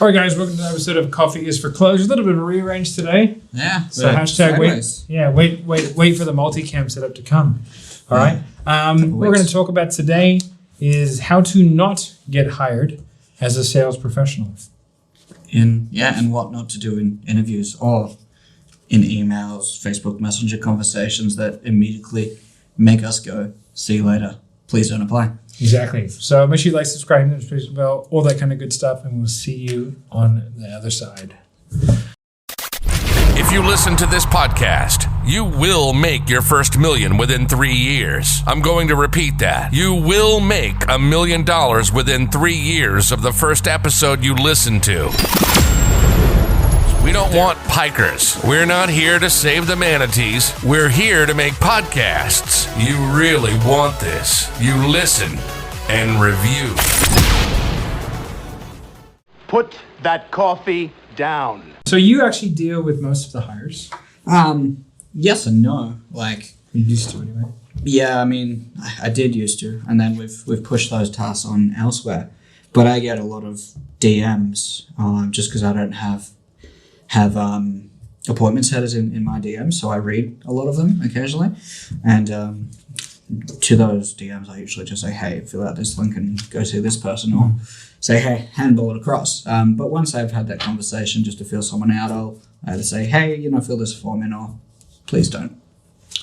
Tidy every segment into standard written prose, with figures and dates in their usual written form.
All right, guys, welcome to another episode of Coffee is for Close. A little bit of a rearrange today. Yeah. So hashtag sideways. wait for the multicam setup to come. All right. What we're going to talk about today is how to not get hired as a sales professional. And what not to do in interviews or in emails, Facebook Messenger conversations that immediately make us go, see you later. Please don't apply. Exactly. So make sure you like, subscribe, notification bell, all that kind of good stuff, and we'll see you on the other side. If you listen to this podcast, you will make your first $1 million within 3 years. I'm going to repeat that. You will make $1 million within 3 years of the first episode you listen to. We don't want pikers. We're not here to save the manatees. We're here to make podcasts. You really want this. You listen and review. Put that coffee down. So you actually deal with most of the hires? Yes and no. Like, You used to anyway. yeah, I mean, I did used to, and then we've pushed those tasks on elsewhere. But I get a lot of DMs just because I don't have appointment setters in my DMs, so I read a lot of them occasionally. And to those DMs, I usually just say, hey, fill out this link and go see this person, or say, hey, handball it across. But once I've had that conversation just to feel someone out, I'll either say, hey, fill this form in, or please don't.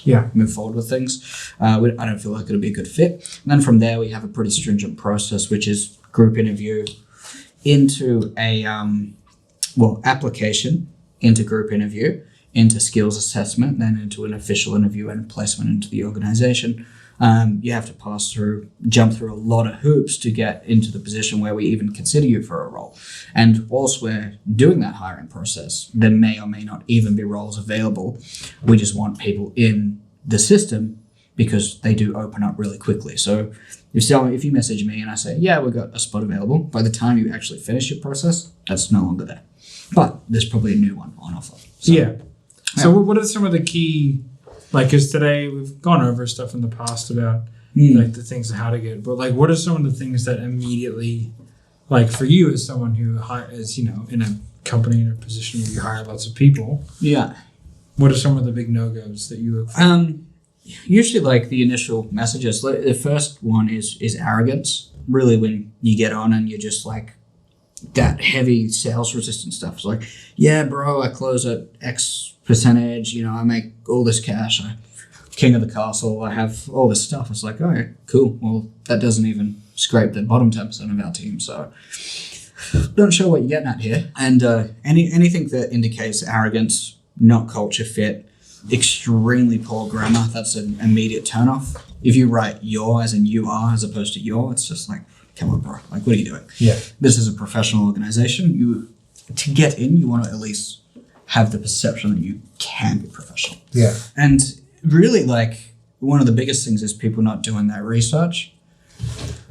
Yeah. Move forward with things. I don't feel like it'll be a good fit. And then from there, we have a pretty stringent process, which is group interview into a application, into group interview, into skills assessment, then into an official interview and placement into the organization. You have to jump through a lot of hoops to get into the position where we even consider you for a role. And whilst we're doing that hiring process, there may or may not even be roles available. We just want people in the system because they do open up really quickly. So if you message me and I say, yeah, we've got a spot available, by the time you actually finish your process, that's no longer there. But there's probably a new one on offer. So what are some of the key, because today we've gone over stuff in the past about the things and how to get, but what are some of the things that immediately, for you as someone who is, in a company, in a position where you hire lots of people. Yeah. What are some of the big no-goes that you Usually the initial messages. The first one is arrogance. Really, when you get on and you're just that heavy sales resistant stuff. It's yeah, bro, I close at X percentage, I make all this cash, I'm king of the castle, I have all this stuff. It's okay, cool. Well, that doesn't even scrape the bottom 10% of our team, so don't show what you're getting at here. And anything that indicates arrogance, not culture fit, extremely poor grammar, that's an immediate turnoff. If you write your as in you are as opposed to your, it's just come on, bro. What are you doing? Yeah. This is a professional organization. To get in, you want to at least have the perception that you can be professional. Yeah. And really, one of the biggest things is people not doing their research.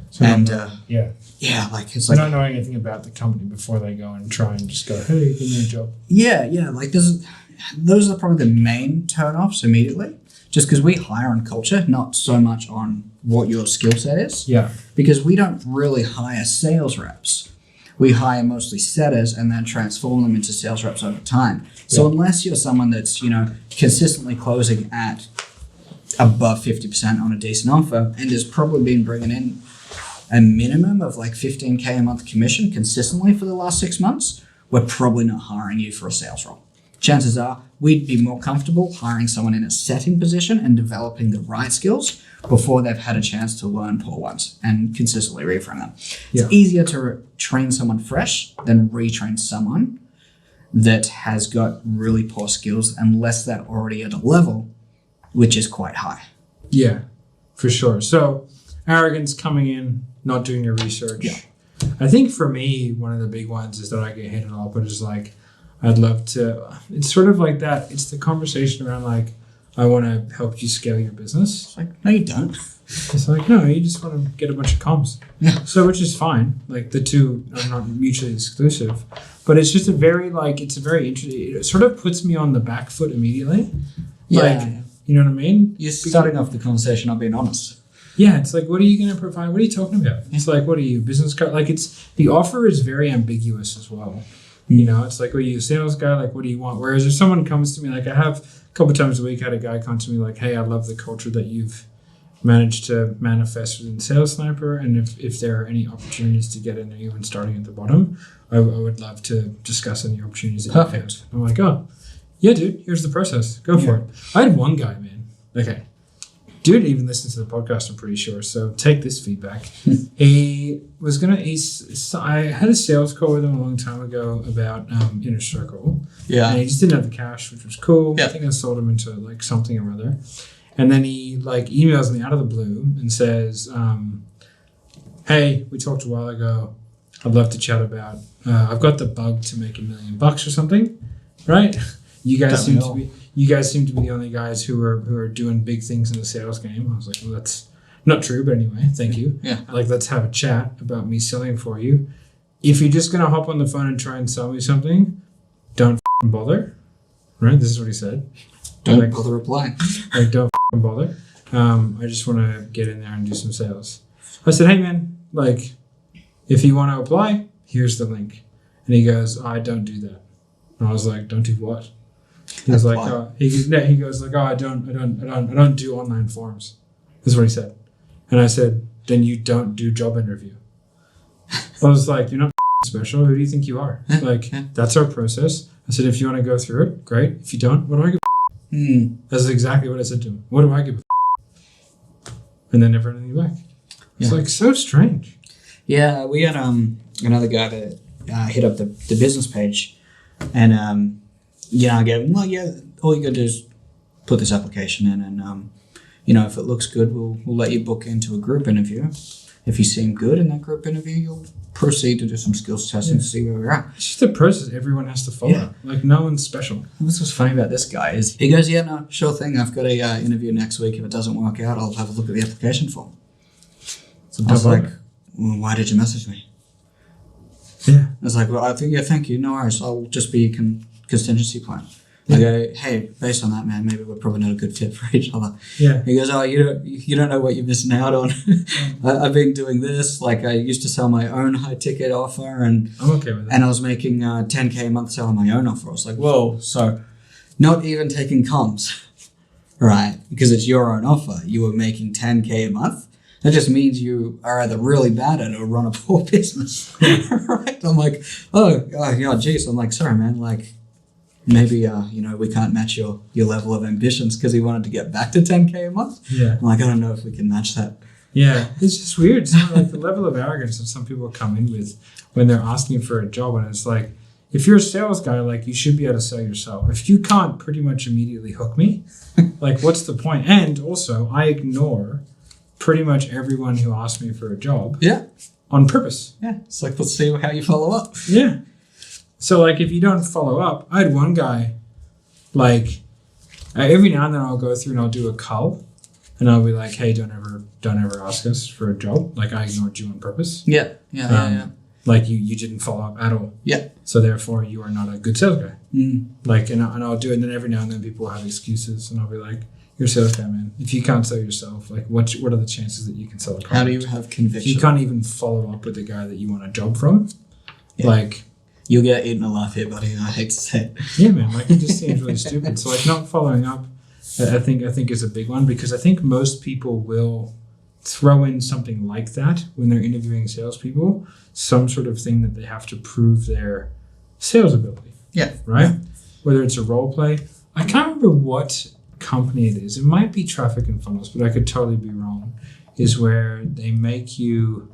So and it's not knowing anything about the company before they go and try and just go, hey, give me a job. Yeah. Those are probably the main turnoffs immediately. Just because we hire on culture, not so much on what your skill set is. Yeah. Because we don't really hire sales reps. We hire mostly setters and then transform them into sales reps over time. So unless you're someone that's, consistently closing at above 50% on a decent offer and has probably been bringing in a minimum of $15K a month commission consistently for the last 6 months, we're probably not hiring you for a sales role. Chances are we'd be more comfortable hiring someone in a setting position and developing the right skills before they've had a chance to learn poor ones and consistently reframe them. It's easier to train someone fresh than retrain someone that has got really poor skills unless they're already at a level which is quite high. Yeah, for sure. So arrogance coming in, not doing your research. Yeah. I think for me, one of the big ones is that I get hit on, but it's I'd love to, it's sort of like that. It's the conversation around I want to help you scale your business. It's no, you don't. It's no, you just want to get a bunch of comms. Yeah. So, which is fine. The two are not mutually exclusive, but it's just it's a very interesting, it sort of puts me on the back foot immediately. Yeah. You know what I mean? You're starting off the conversation, I'm being honest. Yeah, it's like, what are you going to provide? What are you talking about? It's like, what are you, business card? Like, it's the offer is very ambiguous as well. You know, it's like, are you a sales guy? Like, what do you want? Whereas if someone comes to me, like I have a couple of times a week, I had a guy come to me like, hey, I love the culture that you've managed to manifest within Sales Sniper, and if there are any opportunities to get in there, even starting at the bottom, I would love to discuss any opportunities that you have. I'm like, oh, yeah, dude, here's the process. Go for it. I had one guy, man. Okay. Dude even listens to the podcast, I'm pretty sure. So take this feedback. I had a sales call with him a long time ago about Inner Circle. Yeah. And he just didn't have the cash, which was cool. Yeah. I think I sold him into like something or other. And then he like emails me out of the blue and says, hey, we talked a while ago. I'd love to chat about, I've got the bug to make $1 million or something, right? You guys seem to be the only guys who are doing big things in the sales game. I was like, well, that's not true, but anyway, thank you. Yeah. Like, let's have a chat about me selling for you. If you're just gonna hop on the phone and try and sell me something, don't bother. Right? This is what he said. Don't bother replying. Like, don't bother. I just want to get in there and do some sales. I said, hey man, like, if you want to apply, here's the link. And he goes, I don't do that. And I was like, don't do what? He was like, he goes like, oh, I don't do online forms. This is what he said. And I said, then you don't do job interview. I was like, you're not special. Who do you think you are? Like, that's our process. I said, if you want to go through it, great. If you don't, what do I give a That's exactly what I said to him. What do I give a And then never anything back. It's like so strange. Yeah, we had another guy that hit up the business page, and I gave him, well, yeah, all you got to do is put this application in, and if it looks good, we'll let you book into a group interview. If you seem good in that group interview, you'll proceed to do some skills testing to see where we're at. It's just a process everyone has to follow. Yeah. Like, no one's special. What's funny about this guy is he goes, yeah, no, sure thing. I've got a interview next week. If it doesn't work out, I'll have a look at the application form. I was like, well, why did you message me? Yeah. I was like, well, I think, yeah, thank you. No worries. I'll just be contingency plan. I go, hey, based on that, man, maybe we're probably not a good fit for each other. Yeah. He goes, oh, you don't know what you're missing out on. I've been doing this. Like, I used to sell my own high ticket offer, and I'm okay with that. And I was making $10K a month selling my own offer. I was like, whoa, so not even taking comms, right? Because it's your own offer. You were making $10K a month. That just means you are either really bad at it or run a poor business, right? I'm like, geez. I'm like, sorry, man. Like, maybe we can't match your level of ambitions, because he wanted to get back to 10K a month. Yeah. I'm like, I don't know if we can match that. Yeah, it's just weird. It's not like the level of arrogance that some people come in with when they're asking for a job, and it's like, if you're a sales guy, like, you should be able to sell yourself. If you can't pretty much immediately hook me, like, what's the point? And also, I ignore pretty much everyone who asks me for a job. Yeah. On purpose. Yeah. It's like, let's see how you follow up. Yeah. So, like, if you don't follow up, I had one guy, like, every now and then I'll go through and I'll do a cull, and I'll be like, hey, don't ever ask us for a job. Like, I ignored you on purpose. Yeah. Like, you didn't follow up at all. Yeah. So therefore, you are not a good sales guy. Like, and I'll do it, and then every now and then people have excuses, and I'll be like, you're a sales guy, man. If you can't sell yourself, like, what are the chances that you can sell a product? How do you have conviction? If you can't even follow up with the guy that you want a job from, like, you'll get eaten alive here, buddy. I hate to say it. Yeah, man. Like, it just seems really stupid. So, like, not following up, I think is a big one, because I think most people will throw in something like that when they're interviewing salespeople, some sort of thing that they have to prove their sales ability. Yeah. Right? Yeah. Whether it's a role play. I can't remember what company it is. It might be Traffic and Funnels, but I could totally be wrong. Is where they make you,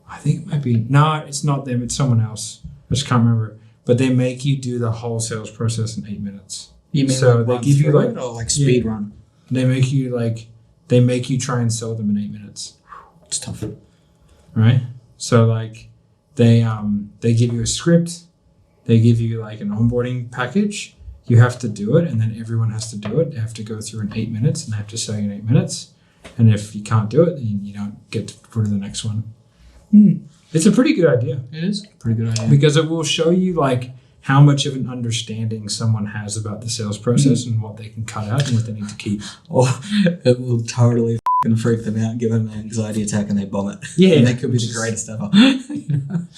I think it might be, no, it's not them, it's someone else. I just can't remember. But they make you do the whole sales process in 8 minutes. You mean so they give you like, or like speed run? They make you try and sell them in 8 minutes. It's tough. Right? So like they give you a script, they give you like an onboarding package. You have to do it, and then everyone has to do it. They have to go through in 8 minutes, and they have to sell you in 8 minutes. And if you can't do it, then you don't get to go to the next one. It's a pretty good idea. It is a pretty good idea. Because it will show you like how much of an understanding someone has about the sales process and what they can cut out and what they need to keep. Oh, it will totally going to freak them out, give them an anxiety attack, and they bomb it. Yeah, and they could be the greatest ever.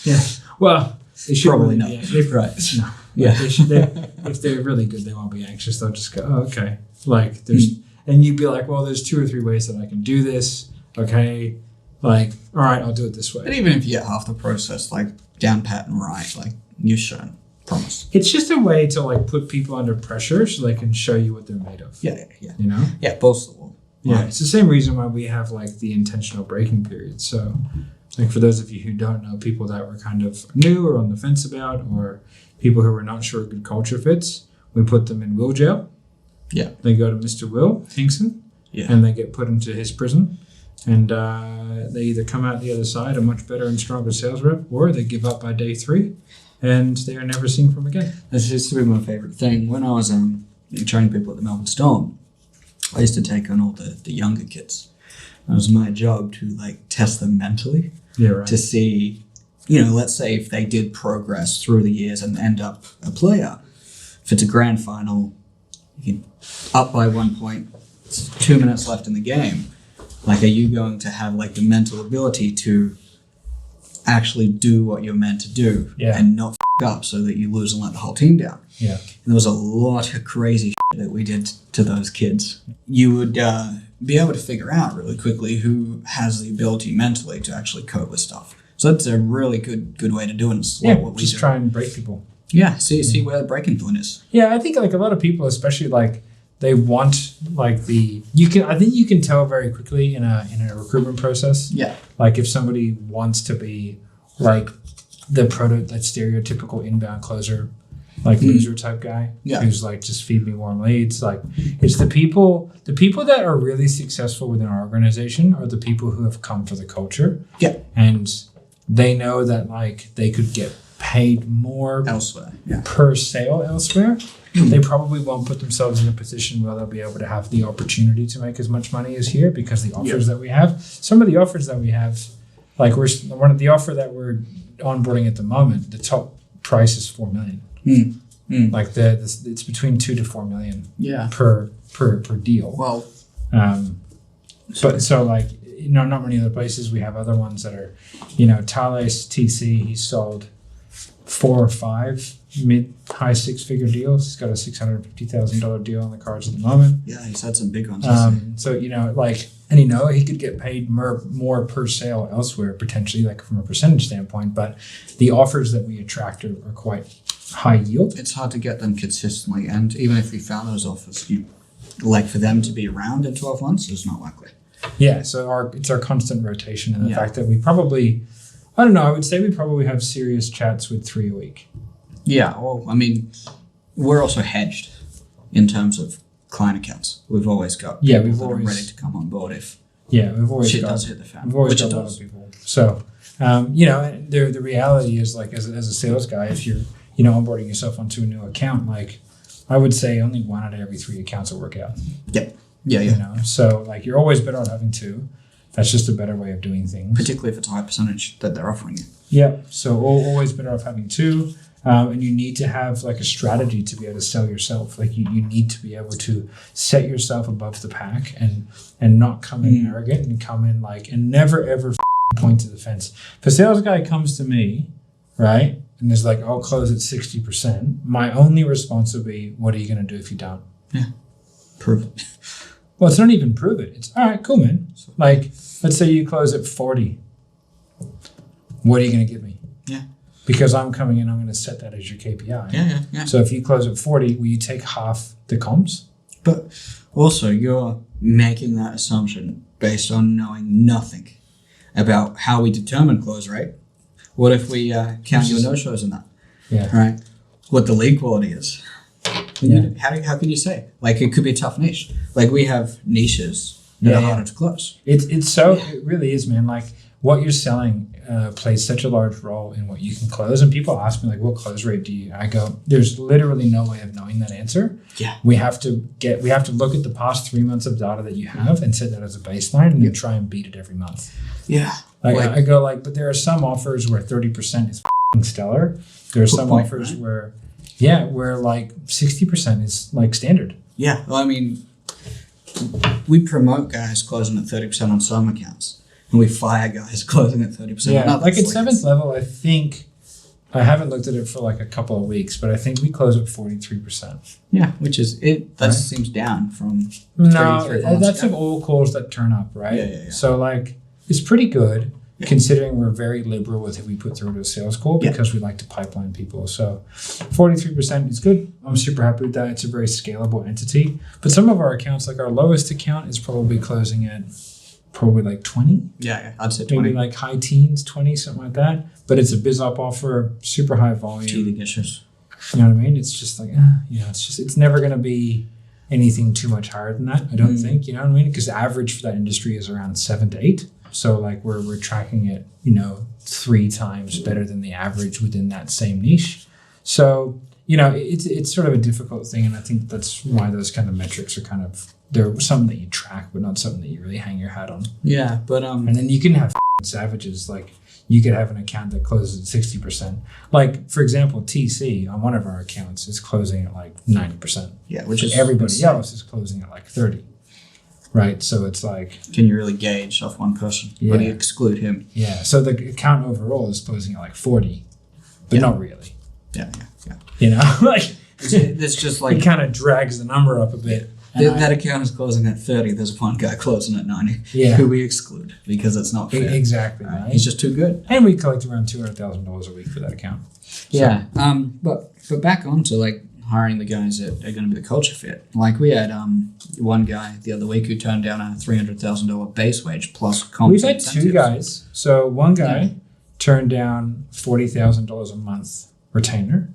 Yeah. Well, they should Probably not. Right. No. Yeah. If they're really good, they won't be anxious. They'll just go, oh, okay. Like there's, and you'd be like, well, there's 2 or 3 ways that I can do this. Okay. Like, all right, I'll do it this way. And even if you get half the process, like down pat and right, like you're shown. Promise. It's just a way to like put people under pressure so they can show you what they're made of. Yeah. You know? Yeah, balls to the wall. Yeah. Right. It's the same reason why we have like the intentional braking period. So like for those of you who don't know, people that were kind of new or on the fence about, or people who were not sure good culture fits, we put them in Will jail. Yeah. They go to Mr. Will Hinkson. Yeah. And they get put into his prison. And they either come out the other side a much better and stronger sales rep, or they give up by day 3 and they are never seen from again. This used to be my favourite thing. When I was training people at the Melbourne Storm, I used to take on all the younger kids. It was my job to like test them mentally. Yeah, right. To see, let's say if they did progress through the years and end up a player. If it's a grand final, you up by 1 point, it's 2 minutes left in the game. Like, are you going to have like the mental ability to actually do what you're meant to do and not up so that you lose and let the whole team down? Yeah. And there was a lot of crazy that we did to those kids. You would be able to figure out really quickly who has the ability mentally to actually cope with stuff. So that's a really good way to do it. It's what we just do. try and break people. Yeah, see where the breaking point is. Yeah, I think like a lot of people, especially like they want like I think you can tell very quickly in a recruitment process. Yeah. Like if somebody wants to be like that stereotypical inbound closer, like loser type guy who's like, just feed me warm leads. Like it's the people that are really successful within our organization are the people who have come for the culture. Yeah. And they know that like they could get paid more elsewhere per sale elsewhere. They probably won't put themselves in a position where they'll be able to have the opportunity to make as much money as here because the offers that we have, some of the offers that we have, like the offer that we're onboarding at the moment, the top price is $4 million. Like it's between 2 to 4 million per deal. Well, but so like, not many other places. We have other ones that are, Thales TC, he's sold 4 or 5 mid-high 6-figure deals. He's got a $650,000 deal on the cards at the moment. Yeah, he's had some big ones. So he could get paid more per sale elsewhere potentially, like from a percentage standpoint. But the offers that we attract are quite high yield. It's hard to get them consistently, and even if we found those offers, for them to be around in 12 months is not likely. Yeah, so it's our constant rotation, and the fact that we probably, I don't know, I would say we probably have serious chats with 3 a week. Yeah, well, I mean, we're also hedged in terms of client accounts. We've always got people that are ready to come on board if shit does hit the fan. We've always got a lot of people. So, the reality is, like, as a sales guy, if you're, onboarding yourself onto a new account, like, I would say only 1 out of every 3 accounts will work out. Yep. Yeah. So, like, you're always better off having 2. That's just a better way of doing things. Particularly if it's a high percentage that they're offering you. Yeah. So always better off having 2. And you need to have like a strategy to be able to sell yourself. Like you need to be able to set yourself above the pack and not come in arrogant and come in like, and never ever point to the fence. If a sales guy comes to me, right, and is like, I'll close at 60%, my only response would be, what are you going to do if you don't? Yeah. Prove it. Well, it's not even prove it. It's all right, cool, man. Like, let's say you close at 40. What are you going to give me? Yeah. Because I'm coming in, I'm going to set that as your KPI. Yeah. So if you close at 40, will you take half the comms? But also, you're making that assumption based on knowing nothing about how we determine close rate. What if we count your no-shows in that? Yeah. Right? What the lead quality is. Yeah. How can you say? Like, it could be a tough niche. Like, we have niches that are harder to close. It really is, man. Like, what you're selling plays such a large role in what you can close. And people ask me, like, what close rate do you? I go, there's literally no way of knowing that answer. Yeah. We have to look at the past 3 months of data that you have and set that as a baseline and then try and beat it every month. Yeah. Like, I go, like, but there are some offers where 30% is stellar. There are some offers where like 60% is like standard. Yeah. Well, I mean, we promote guys closing at 30% on some accounts, and we fire guys closing at 30% on others. Like at 7th level, I think, I haven't looked at it for like a couple of weeks, but I think we close at 43%. Yeah, which is, that Right. seems down from No, 3 4 months that's ago. of all calls that turn up, right? Yeah. So like, it's pretty good. Considering we're very liberal with who we put through to a sales call because we like to pipeline people. So 43% is good. I'm super happy with that. It's a very scalable entity. But some of our accounts, like our lowest account is probably closing at probably like 20. Yeah, I'd say 20. Maybe like high teens, 20, something like that. But it's a biz op offer, super high volume. Teething issues. You know what I mean? It's just like, it's never going to be anything too much higher than that, I don't think. You know what I mean? Because the average for that industry is around 7 to 8. So like we're tracking it, 3 times better than the average within that same niche. So, it's sort of a difficult thing. And I think that's why those kind of metrics are they're something that you track, but not something that you really hang your hat on. Yeah, but and then you can have savages. Like you could have an account that closes at 60%. Like for example, TC on one of our accounts is closing at like 90%. Yeah, which is everybody insane. else is closing at like 30. Right, so it's like... Can you really gauge off one person? Or do you exclude him? Yeah, so the account overall is closing at like 40, but not really. Yeah. Like... It's just like... It kind of drags the number up a bit. That account is closing at 30. There's one guy closing at 90 who we exclude because it's not fair. Exactly, right? He's just too good. And we collect around $200,000 a week for that account. Yeah, but back on to like hiring the guys that are going to be the culture fit. Like we had one guy the other week who turned down a $300,000 base wage plus comp. We've had 2 guys. So one guy turned down $40,000 a month retainer,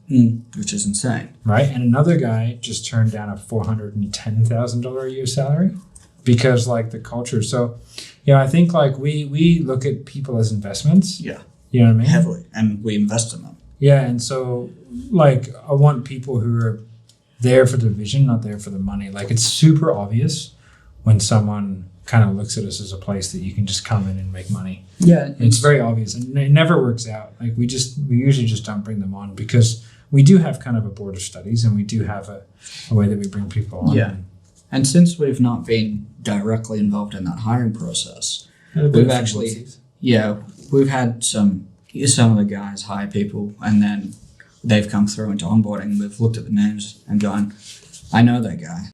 which is insane, right? And another guy just turned down a $410,000 a year salary because like the culture. So, I think like we look at people as investments. Yeah, you know what I mean? Heavily, and we invest in them. Yeah, and so like I want people who are there for the vision, not there for the money. Like it's super obvious when someone kind of looks at us as a place that you can just come in and make money. Yeah, it's very obvious, and it never works out. Like we usually just don't bring them on because we do have kind of a board of studies, and we do have a way that we bring people on. Yeah, and since we've not been directly involved in that hiring process, we've actually we've had some of the guys hire people, and then they've come through into onboarding. We've looked at the names and gone, I know that guy.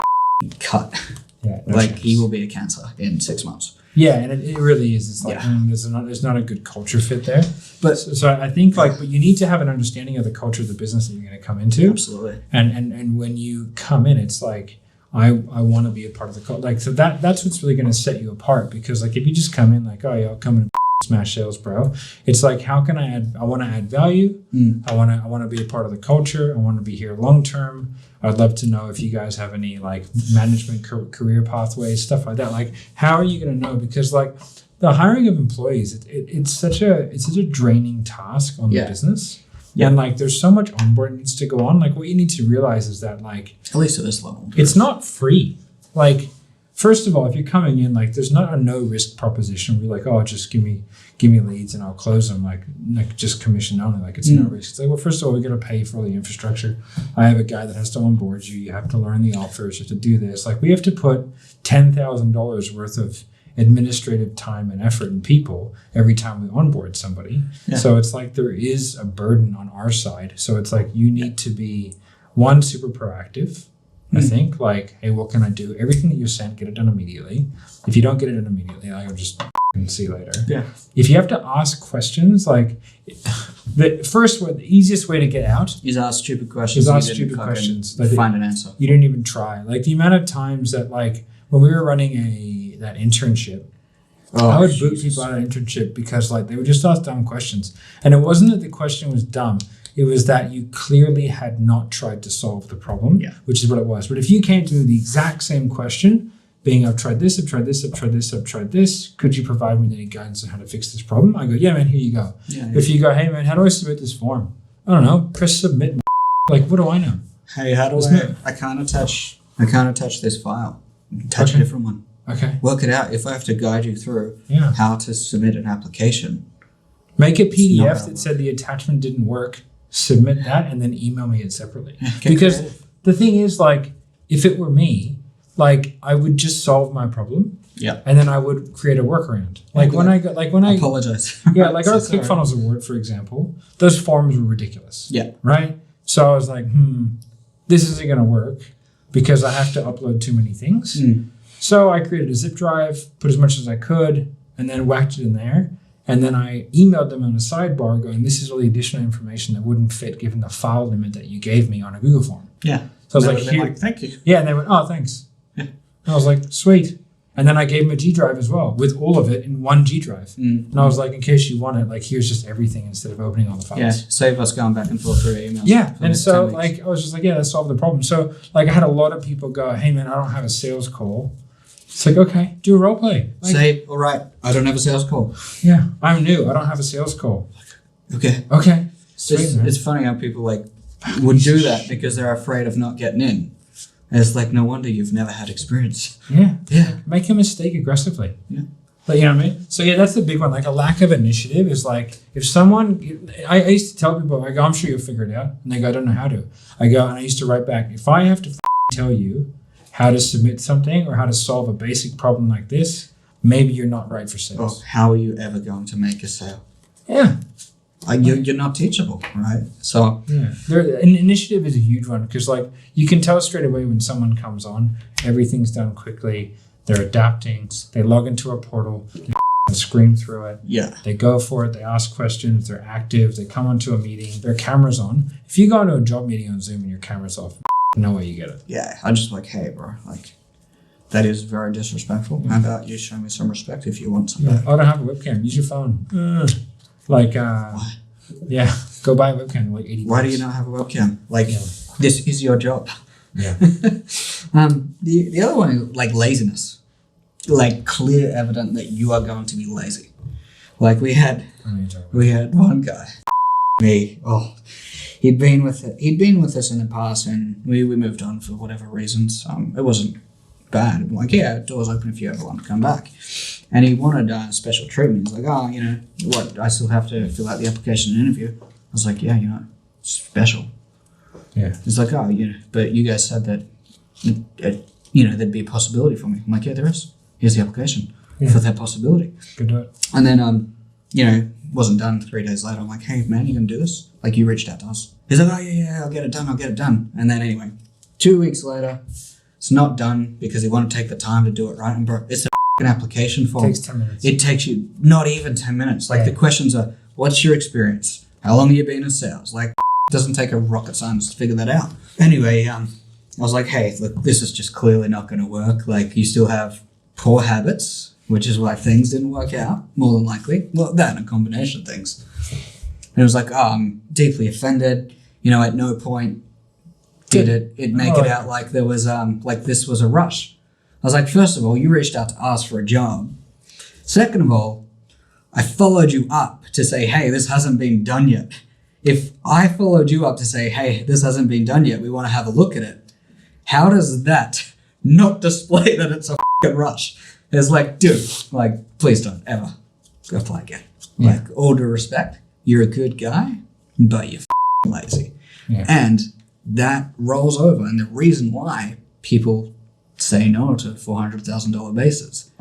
Cut. Yeah, he will be a cancer in 6 months. Yeah, and it really is. It's like there's not a good culture fit there. But so I think but you need to have an understanding of the culture of the business that you're going to come into. Absolutely. And when you come in, it's like I want to be a part of the culture. Like so that's what's really going to set you apart. Because like if you just come in like I'll come in and smash sales, bro. It's like how can I add? I want to add value. I want to be a part of the culture. I want to be here long term. I'd love to know if you guys have any like management career pathways, stuff like that. Like, how are you going to know? Because like the hiring of employees, it's such a draining task on the business. Yeah. And like, there's so much onboarding needs to go on. Like, what you need to realize is that like, at least at this level, it's not free. Like, first of all, if you're coming in, like, there's not a no risk proposition where you're like, oh, just give me leads and I'll close them, like just commission only. Like it's no risk. It's like, well, first of all, we're going to pay for all the infrastructure. I have a guy that has to onboard you. You have to learn the offers. You have to do this. Like we have to put $10,000 worth of administrative time and effort and people every time we onboard somebody. Yeah. So it's like there is a burden on our side. So it's like you need to be super proactive. I think like, hey, what can I do? Everything that you're sent, get it done immediately. If you don't get it done immediately, I'll just see you later. Yeah. If you have to ask questions, like the easiest way to get out is ask stupid questions. Like find an answer. You didn't even try. Like the amount of times that like when we were running that internship, I would boot people out of internship because like they would just ask dumb questions. And it wasn't that the question was dumb. It was that you clearly had not tried to solve the problem, which is what it was. But if you came to the exact same question, being I've tried this, I've tried this, I've tried this, I've tried this, could you provide me any guidance on how to fix this problem? I go, yeah, man, here you go. Yeah. If you go, hey, man, how do I submit this form? I don't know. Press submit. Like, what do I know? Hey, how do I can't attach this file. Touch a different one. Okay. Work it out. If I have to guide you through how to submit an application. Make a PDF that said the attachment didn't work. Submit that and then email me it separately. Because the thing is, like, if it were me, like I would just solve my problem. Yeah. And then I would create a workaround. Like when I apologize. Yeah, like our ClickFunnels award, for example, those forms were ridiculous. Yeah. Right? So I was like, this isn't going to work because I have to upload too many things. So I created a zip drive, put as much as I could, and then whacked it in there. And then I emailed them on a sidebar going, this is all the additional information that wouldn't fit given the file limit that you gave me on a Google form. Yeah. So I was like, thank you. Yeah, and they went, oh, thanks. Yeah. And I was like, sweet. And then I gave them a G drive as well with all of it in one G drive. And I was like, in case you want it, like, here's just everything instead of opening all the files. Yeah, save us going back and forth through emails. Yeah, and so, like, I was just like, yeah, let's solve the problem. So, like, I had a lot of people go, hey, man, I don't have a sales call. It's like, okay, do a role play. Like, say, all right, I don't have a sales call. Yeah, I'm new. I don't have a sales call. Okay. It's funny how people, like, would do that because they're afraid of not getting in. And it's like, no wonder you've never had experience. Yeah. Make a mistake aggressively. Yeah. But you know what I mean? So yeah, that's the big one. Like a lack of initiative is like, if someone, I used to tell people, I go, I'm sure you'll figure it out. And they go, I don't know how to. I go, and I used to write back, if I have to tell you how to submit something or how to solve a basic problem like this, maybe you're not right for sales. Oh, how are you ever going to make a sale? Yeah. You're not teachable, right? So an initiative is a huge one because like you can tell straight away when someone comes on, everything's done quickly, they're adapting, they log into a portal, they scream through it, they go for it, they ask questions, they're active, they come onto a meeting, their camera's on. If you go into a job meeting on Zoom and your camera's off, no way you get it. Yeah, I'm just like, hey, bro, like that is very disrespectful. How about you show me some respect if you want something? I don't have a webcam. Use your phone. Go buy a webcam. Like $80. Why do you not have a webcam? Like, this is your job. Yeah. The other one is like laziness. Like clear evident that you are going to be lazy. Like we had one guy. He'd been with us in the past, and we moved on for whatever reasons. It wasn't bad. I'm like, yeah, doors open if you ever want to come back. And he wanted special treatment. He's like, oh, you know, what? I still have to fill out the application and interview. I was like, yeah, you know, special. Yeah. He's like, oh, you know, but you guys said that, you know, there'd be a possibility for me. I'm like, yeah, there is. Here's the application for that possibility. Good do it. And then, you know, wasn't done 3 days later. I'm like, hey, man, you gonna do this? Like, you reached out to us. He's like, oh, yeah, I'll get it done. And then anyway, 2 weeks later, it's not done because they want to take the time to do it right. And bro, it's an application form. It takes 10 minutes. It takes you not even 10 minutes. Like the questions are, what's your experience? How long have you been in sales? Like, it doesn't take a rocket science to figure that out. Anyway, I was like, hey, look, this is just clearly not going to work. Like, you still have poor habits, which is why things didn't work out, more than likely. Well, that and a combination of things. And it was like, oh, I'm deeply offended. You know, at no point did it make it out like there was, like this was a rush. I was like, first of all, you reached out to us for a job. Second of all, I followed you up to say, hey, this hasn't been done yet. If I followed you up to say, hey, this hasn't been done yet, we want to have a look at it, how does that not display that it's a f***ing rush? It's like, dude, like, please don't ever go apply again. Yeah. Like, all due respect, you're a good guy, but you're f***ing lazy. Yeah. And that rolls over. And the reason why people say no to $400,000 bases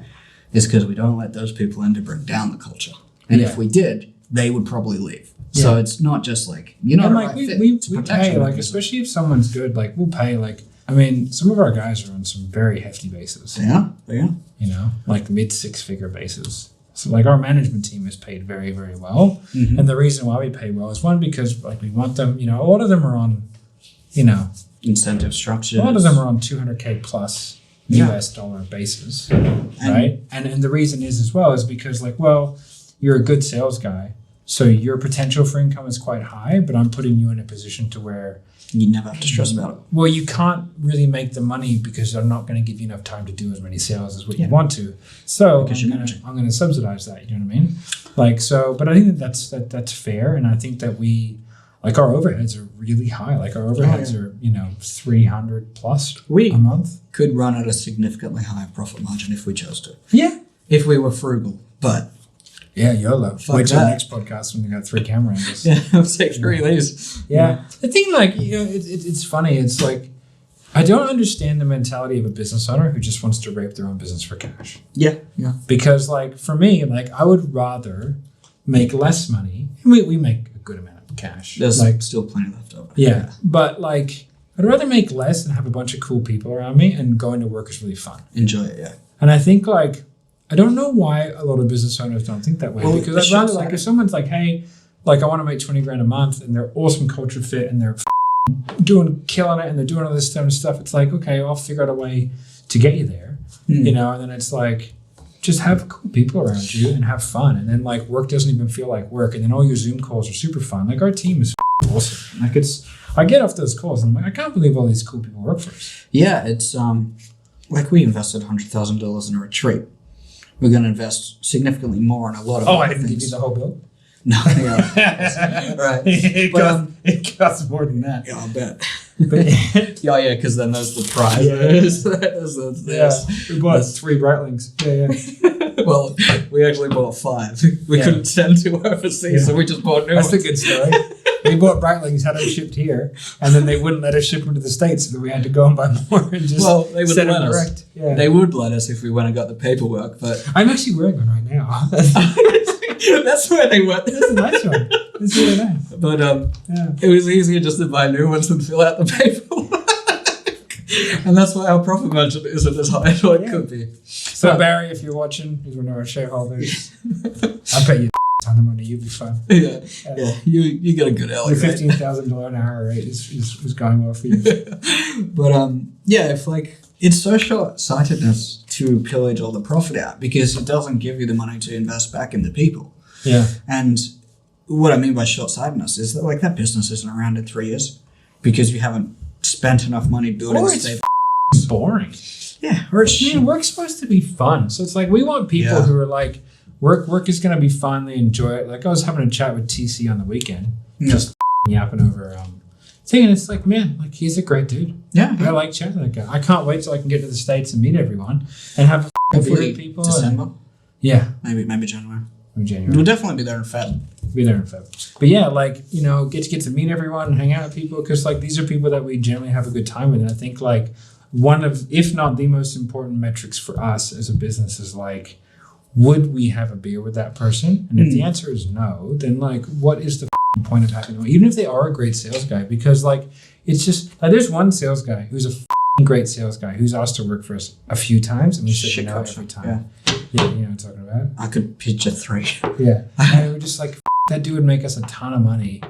is because we don't let those in to bring down the culture. And if we did, they would probably leave. Yeah. So it's not just like, you're not a right fit. We pay, like, especially if someone's good, like, we'll pay, like, I mean, some of our guys are on some very hefty bases. Yeah. You know, like mid-6-figure bases. So, like, our management team is paid very, very well. Mm-hmm. And the reason why we pay well is, one, because, like, we want them, you know, a lot of them are on, you know, incentive structures. A lot of them are on $200K plus US dollar bases, right? And the reason is as well is because, like, well, you're a good sales guy, so your potential for income is quite high, but I'm putting you in a position to where you never have to stress about it. Well, you can't really make the money because I'm not going to give you enough time to do as many sales as what you want to. So I'm going to subsidize that. You know what I mean? Like, so, but I think that's fair, and I think that we, like, our overheads are really high. Like, our overheads are, you know, 300 plus a month. Could run at a significantly higher profit margin if we chose to. Yeah. If we were frugal, but. Yeah, YOLO. Wait till the next podcast when we got 3 camera angles. Yeah, I'll take 3 of these. Yeah. The thing, like, you know, it's funny. It's like, I don't understand the mentality of a business owner who just wants to rape their own business for cash. Yeah. Because like for me, like I would rather make less money. We make a good amount of cash. There's like still plenty left over. Yeah. But like I'd rather make less and have a bunch of cool people around me, and going to work is really fun. Enjoy it, yeah. And I think like I don't know why a lot of business owners don't think that way. Well, because I'd rather like if someone's like, hey, like I want to make 20 grand a month and they're awesome culture fit and they're killing it and they're doing all this stuff. It's like, okay, I'll figure out a way to get you there, you know. And then it's like, just have cool people around you and have fun. And then like work doesn't even feel like work. And then all your Zoom calls are super fun. Like our team is awesome. Like I get off those calls and I'm like, I can't believe all these cool people work for us. Yeah, it's like we invested $100,000 in a retreat. We're going to invest significantly more in a lot of. Oh, I didn't give you the whole bill. No, yeah. Right. It costs more than that. Yeah, I'll bet. But, yeah, because then there's the prize. We bought 3 Breitlings. Yeah. Well, we actually bought 5. We couldn't send 2 overseas, so we just bought new ones. That's a good story. We bought Breitlings, had them shipped here, and then they wouldn't let us ship them to the States, so we had to go and buy more and just they would send let them us. direct. Yeah. They would let us if we went and got the paperwork, but I'm actually wearing one right now. that's where they went. That's a nice one. It's really nice. But it was easier just to buy new ones and fill out the paperwork. And that's why our profit margin isn't as high as it could be. So Barry, if you're watching, he's one of our shareholders. I bet you a ton of money, you'd be fine. Yeah. You get a good Your allocation. $15,000 an hour rate is going well for you. But if like it's so short-sightedness to pillage all the profit out because it doesn't give you the money to invest back in the people. Yeah. And what I mean by short-sightedness is that like that business isn't around in 3 years because you haven't spent enough money building Or a it's stable. boring. Yeah, or it's work's supposed to be fun. So it's like we want people who are like, work is going to be fun. They enjoy it. Like I was having a chat with TC on the weekend, just yapping over thing, and it's like, man, like he's a great dude. Yeah, I like chatting to that guy. I can't wait till I can get to the States and meet everyone and have a beer with people. December. Maybe January. January. We'll definitely be there in Feb. Be there in Feb. But yeah, like, you know, get to meet everyone and hang out with people because like these are people that we generally have a good time with. And I think like one of, if not the most important metrics for us as a business is like, would we have a beer with that person? And if the answer is no, then like, what is the point of having them? Even if they are a great sales guy, because like, it's just, like, there's one sales guy who's a great sales guy who's asked to work for us a few times and we said no every time. Yeah, you know what I'm talking about? I could picture 3. Yeah. And we're just like, that dude would make us a ton of money,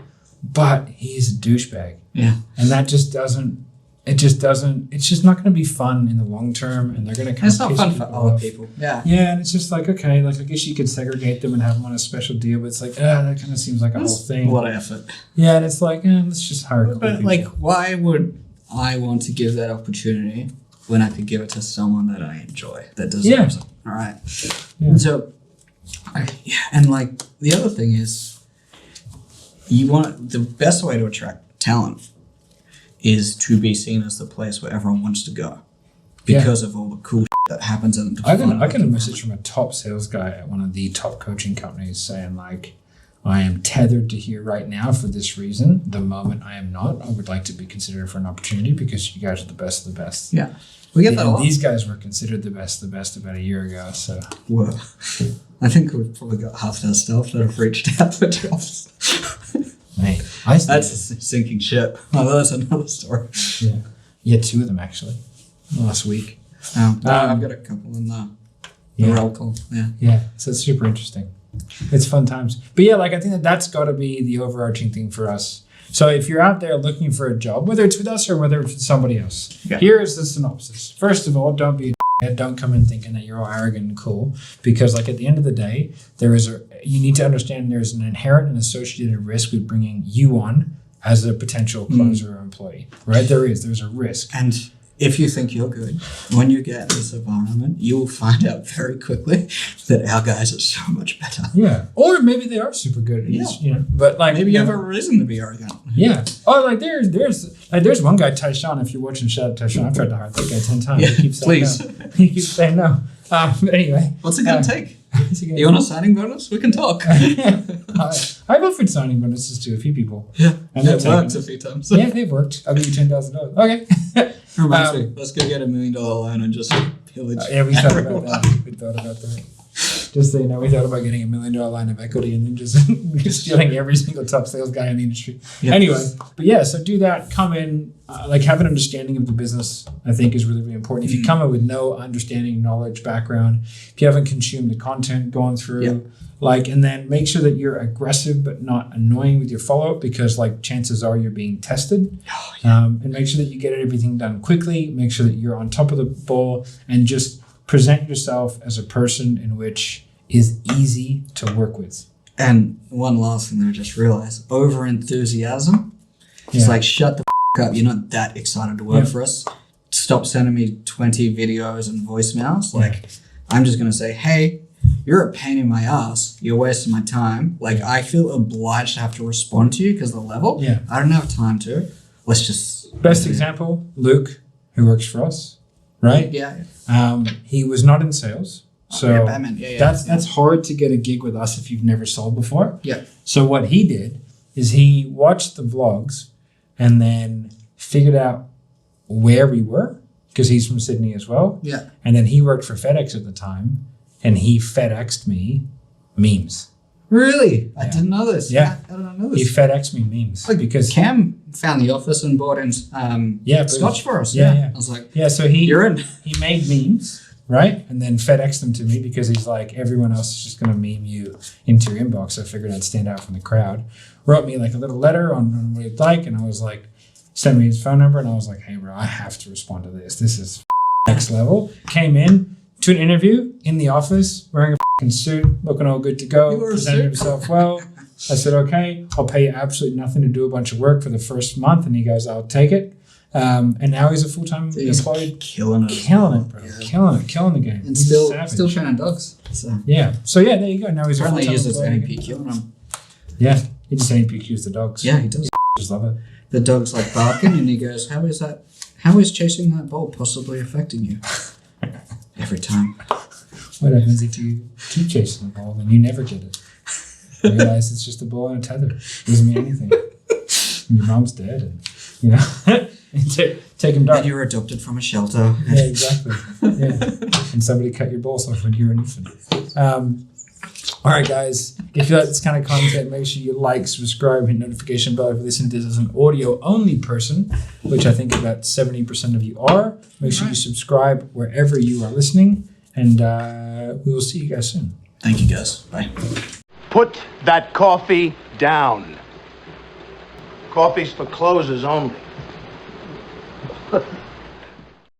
but he's a douchebag. Yeah. And that just doesn't, it's just not going to be fun in the long term. And they're going to kind It's of not fun for other off. people. Yeah. Yeah. And it's just like, okay, like I guess you could segregate them and have them on a special deal, but it's like, that kind of seems like a whole thing. A lot of effort. Yeah. And it's like, let's just hire cool But people. like, why would I want to give that opportunity when I could give it to someone that I enjoy, that deserves it? All right. Yeah. So, and like the other thing is, the best way to attract talent is to be seen as the place where everyone wants to go because of all the cool that happens in the I got a message from a top sales guy at one of the top coaching companies saying like, I am tethered to here right now for this reason. The moment I am not, I would like to be considered for an opportunity because you guys are the best of the best. Yeah. We get that a lot. These guys were considered the best about a year ago. So Whoa. I think we've probably got half their staff that have reached out for jobs. mate, That's a sinking ship. Oh, that's another story. Yeah, 2 of them actually last week. I've got a couple in the roll call. Yeah. So it's super interesting. It's fun times. But yeah, like I think that's got to be the overarching thing for us. So if you're out there looking for a job, whether it's with us or whether it's with somebody else, here is the synopsis. First of all, don't be a dickhead. Don't come in thinking that you're all arrogant and cool, because like at the end of the day, you need to understand there's an inherent and associated risk with bringing you on as a potential closer or employee, right? There's a risk. And if you think you're good, when you get in this environment, you will find out very quickly that our guys are so much better. Yeah. Or maybe they are super good. But like maybe you have a reason to be arrogant. Yeah. Oh, like there's one guy, Tyshawn. If you're watching, shout out Tyshawn. I've tried to hire that guy 10 times. Yeah, he keeps saying please. no. He keeps saying no. Anyway, What's it gonna take? You want a signing bonus? We can talk. I've offered signing bonuses to a few people. Yeah, and it worked a few times. Yeah, they've worked. I'll give you $10,000. Okay. Reminds me, let's go get $1 million loan and just pillage. Yeah, we thought about that. We thought about that. Just so you know, we thought about getting $1 million line of equity and then just stealing every single top sales guy in the industry. Yep. Anyway, but yeah, so do that. Come in, have an understanding of the business. I think is really, really important. If you come in with no understanding, knowledge, background, if you haven't consumed the content going through, and then make sure that you're aggressive but not annoying with your follow up, because chances are you're being tested. And make sure that you get everything done quickly. Make sure that you're on top of the ball and just present yourself as a person in which is easy to work with. And one last thing that I just realized, over enthusiasm. It's like, shut the up. You're not that excited to work for us. Stop sending me 20 videos and voicemails. I'm just going to say, hey, you're a pain in my ass. You're wasting my time. I feel obliged to have to respond to you because of the level. Yeah. I don't have time to. Let's just... Best example, Luke, who works for us, right? Yeah. He was not in sales. So Batman. That's hard to get a gig with us if you've never sold before. Yeah. So what he did is he watched the vlogs and then figured out where we were, because he's from Sydney as well. Yeah. And then he worked for FedEx at the time, and he FedExed me memes. Really? I didn't know this. Yeah. I don't know this. He FedExed me memes. Because Cam found the office and bought in scotch for us. Yeah. I was like, so you're in. He made memes, right? And then FedExed them to me because he's like, everyone else is just going to meme you into your inbox. So I figured I'd stand out from the crowd. Wrote me a little letter on what he'd like. And I was like, sent me his phone number. And I was like, hey, bro, I have to respond to this. This is next level. Came in to an interview in the office, wearing a suit, looking all good to go, presented himself well. I said, okay, I'll pay you absolutely nothing to do a bunch of work for the first month. And he goes, I'll take it. And now he's a full-time employee. Killing it, bro. Yeah. Killing the game. And still training dogs. So. Yeah. So there you go. Now he's apparently a full-time employee. uses NPQ on them. Yeah. He just NPQs the dogs. Yeah, he does. Just love it. The dog's barking and he goes, how is chasing that ball possibly affecting you? Every time. What happens if you keep chasing the ball and you never get it? You realize it's just a ball and a tether. It doesn't mean anything. And your mom's dead, and take him down. And you're adopted from a shelter. Yeah, exactly. Yeah, and somebody cut your balls off when you were an infant. All right, guys. If you like this kind of content, make sure you like, subscribe, hit notification bell if you listen to this as an audio-only person, which I think about 70% of you are. Make sure you subscribe wherever you are listening, and we will see you guys soon. Thank you, guys. Bye. Put that coffee down. Coffee's for closers only.